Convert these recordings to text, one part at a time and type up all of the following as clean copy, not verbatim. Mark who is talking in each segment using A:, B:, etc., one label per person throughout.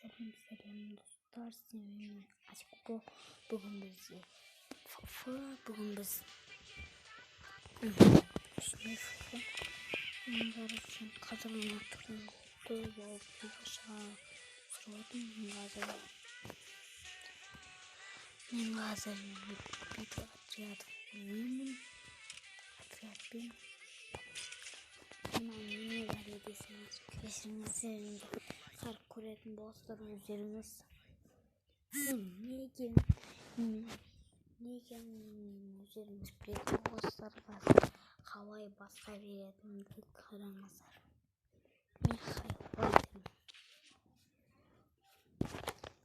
A: Selam dostlar, sevimli Aşko. Bugün biz bugün biz sınıfta bunların kazanma turunda yol bir aşağı sordum Mengazeli bir atriyat memnun atriyat bir ne var edesiniz kesinlikle üzerinde kar kuretin boğazların üzerimiz niye üzerimiz bir boğazlar var havayı başka bir yedim karamazar ne hayvan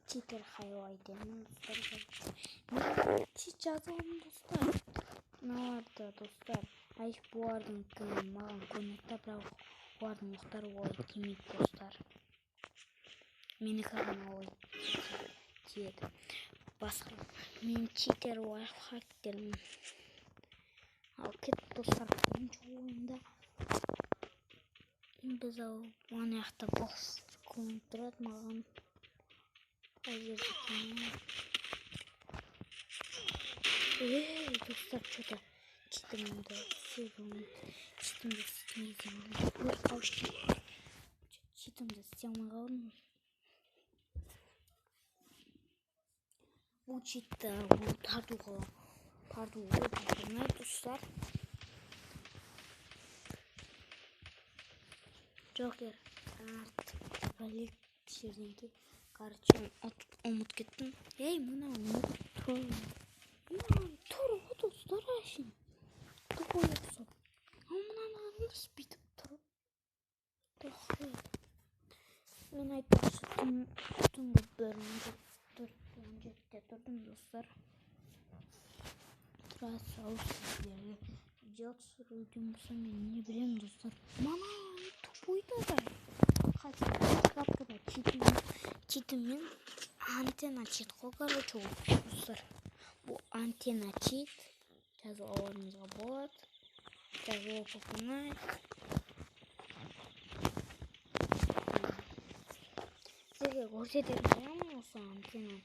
A: çiğdir hayvan dedim çiğ yazalım dostlar ne vardı dostlar ay bu ardın mağan konukta bravo bu ardın muhtar oy kimi dostlar meni kalana oy diyedi başka men çiğdir var hak derim Alket dostlar birinci oyunda biz o manayakta boss kontrol mağan dostlar çoğda çitimde sürüm çitimde siyamağın bu çitte bu pardon ne dostlar Joker artık böyle pişirdim ki karıcığım umut gittim hey buna umut Toru dostlar aşın koyuyorsun ama nasıl bitip dur ben ayıptım tuttum bu bölümde öncekte durdum dostlar biraz sağ olsun Jot sürüldüm sen ne bileyim dostlar bana topuydu da kaç kapıda çitimin antena çit kokarı çok dostlar bu antena çit жазу аларыңызға болады жазу оқып ұнайды сіздерге көрсететін боламын осы антенна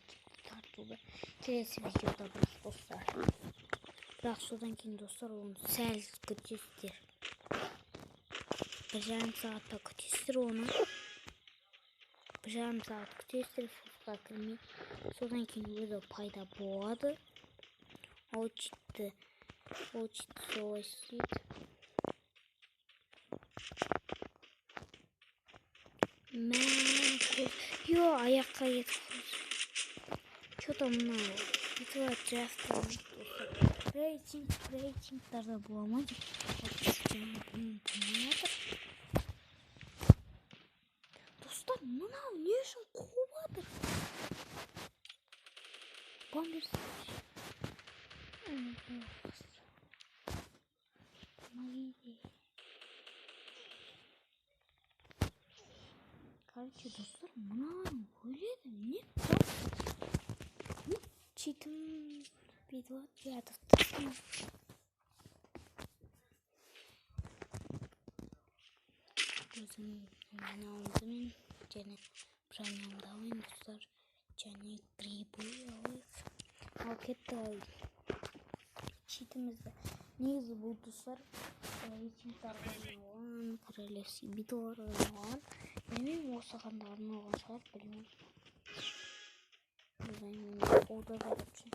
A: тартуды келесі видеода достар бірақ содан кейін достар оны сәл күтесіздер 1,5 сағатта күтесіздер оны 1,5 сағат күтесіздер футқа кірмей содан кейін өзі пайда болады ол читті солай істейді Йо, аяққа кетіп что-то мынау бүйтіп жатыр рейтингтарда бола ма деп достар мынау не үшін қуып жатыр Короче, достар, мыналарың ойлайды, не читім бүйтіп жатыр. Өзім айналымдымын және премиумда ойын достар және грибы алайық. Ал кетті читімізді негізі бұл достар рейтингтарға арналған королевский битваларға арналған білмеймін осығанда арналған шығар білмеймін ода да өтсін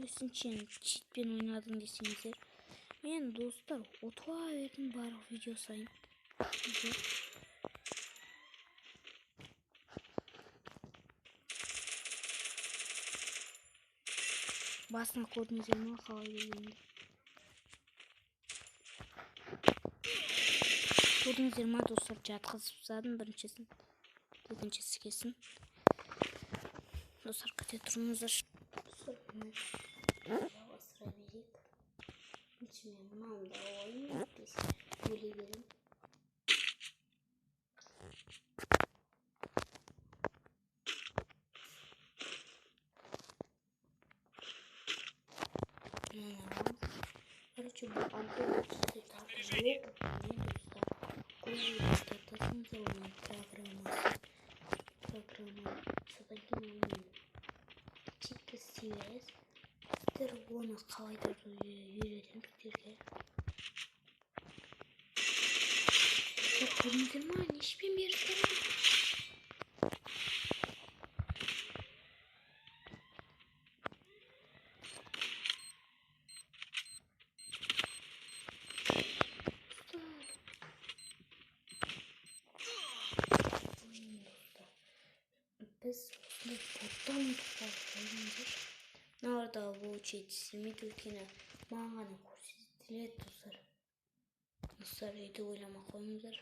A: Есінше читпен ойнадым десеңіздер мен достар ұтыла бердім барлық видео сайын басына көрдіңіздер ме қалай келгенде көрдіңіздер ме достар жатқызып тастадым біріншісін екіншісі келсін достар күте тұрыңыздар жалғастыра берейік мен мынаны да ойын бөле беремін Антеннаны аламыз. Короче, бұл антенна чисто тарту жоқ. Не достар? Көзді тартасың да оның программасы. Содан кейін оны чипті істейміз. Сіздер оны қалай тартуды үйретемін сіздерге. Көрдіңіздер ма? Нешпен берістер ма? Biz bottан ұтып қойғанбыз. Нарда получить семейді өйткені маған ғана көрсетіледі достар. Достар үйді ойламақ қойыңыздар.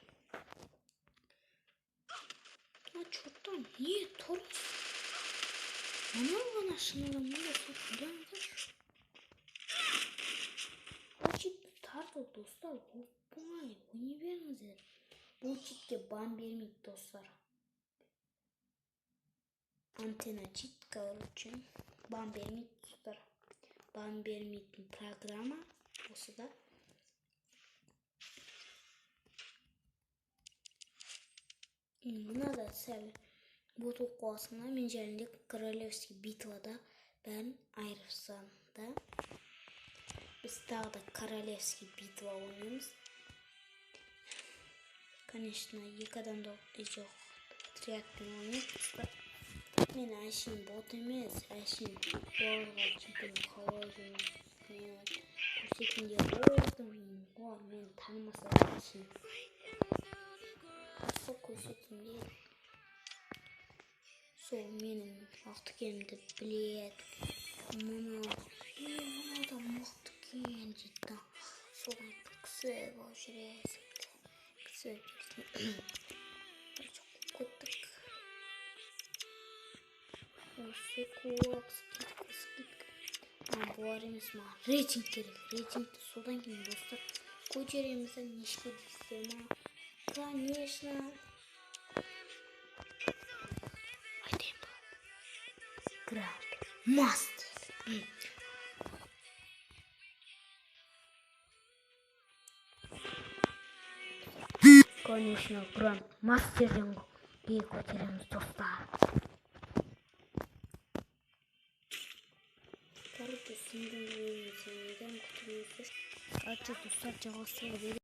A: Чорттан не тұрыс? Мына ғана шынында мұнда сот білеміздер. Получить тарту достар. Бұңай өне беріңіздер. Получитке бан бермейді достар. Антенна чит, короче, бан бермейді достар. Бан бермейтін программа осы да. Мына да сәл бот оқуасына мен жәлінде королевский битвада бәрін айырсам да. Біз тағы да королевский битва ойнаймыз. Конечно, екі адамда жоқ отрядпен ойнаймыз. Мен әшейін бот емес, әшейін оларға чемпион қалай жүрмін. Көрсетінде болдым. Мен танымаса әшейін. Сол көрсетінде. Сол менің мықты екенімді біледі. Мына да мықты екен дейді. Соған кісі болып жүресің. Кісі жүресің. Көттік. Скидка. Бұлар емес ма? Рейтинг керек. Рейтингті содан кейін достар. Көтеремізді нешке дейсіздер ма? Конечно. Айтайын ба? Гранд мастер. Конечно, гранд мастерден көтереміз достар. Короче, достар жалғастыра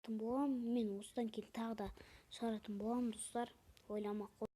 A: чыгаратын болам. Мен осыдан кейін тағы да чыгаратын болам достар. Ойламақ